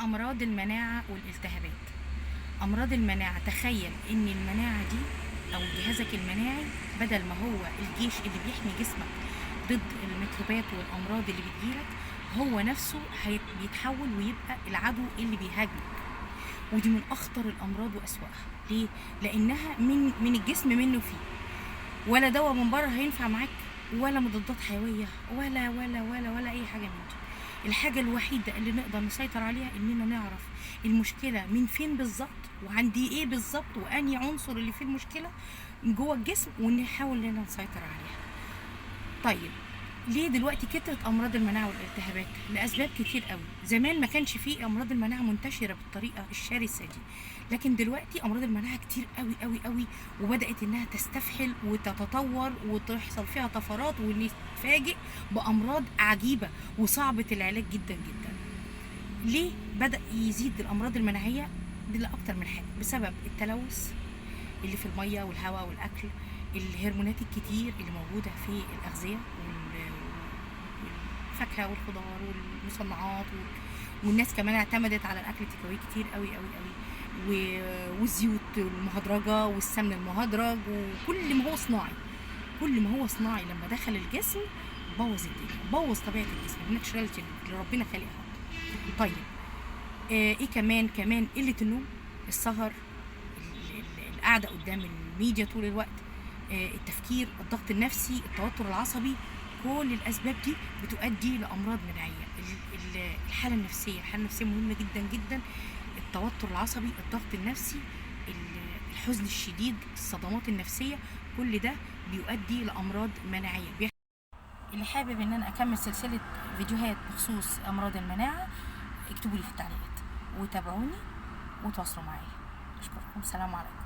أمراض المناعة والالتهابات. أمراض المناعة، تخيل إن المناعة دي أو جهازك المناعي بدل ما هو الجيش اللي بيحمي جسمك ضد الميكروبات والأمراض اللي بتجيلك، هو نفسه بيتحول ويبقى العدو اللي بيهاجمك. ودي من أخطر الأمراض وأسوأها. ليه؟ لأنها من الجسم منه فيه، ولا دواء من بره هينفع معاك، ولا مضادات حيوية، ولا أي حاجة من دي. الحاجة الوحيدة اللي نقدر نسيطر عليها إننا نعرف المشكلة من فين بالظبط، وعندي إيه بالظبط، وأنهي عنصر اللي فيه المشكلة جوه الجسم، ونحاول إننا نسيطر عليها. طيب، ليه دلوقتي كترت امراض المناعه والالتهابات؟ لاسباب كتير قوي. زمان ما كانش فيه امراض المناعه منتشره بالطريقه الشرسه دي، لكن دلوقتي امراض المناعه كتير قوي قوي قوي، وبدات انها تستفحل وتتطور وتحصل فيها طفرات، ونتفاجئ بامراض عجيبه وصعبه العلاج جدا جدا. ليه بدا يزيد الامراض المناعيه دي؟ لاكتر من حاجه: بسبب التلوث اللي في الميه والهواء والاكل، الهرمونات الكتير اللي موجوده في الاغذيه والفاكهه والخضار والمصنعات والناس كمان اعتمدت على الاكل التكاوي كتير قوي قوي قوي، والزيوت المهدرجه والسمن المهدرج، وكل ما هو صناعي، كل ما هو صناعي لما دخل الجسم بوظ الدنيا، بوظ طبيعه الجسم، الناتشراليتي اللي ربنا خالقها. طيب، ايه كمان قله النوم، السهر، القعده قدام الميديا طول الوقت، التفكير، الضغط النفسي، التوتر العصبي. كل الاسباب دي بتؤدي لامراض مناعيه. الحاله النفسيه مهمه جدا جدا. التوتر العصبي، الضغط النفسي، الحزن الشديد، الصدمات النفسيه، كل ده بيؤدي لامراض مناعيه. اللي حابب ان انا اكمل سلسله فيديوهات بخصوص امراض المناعه، اكتبوا لي في التعليقات وتابعوني وتواصلوا معايا. اشكركم، سلام عليكم.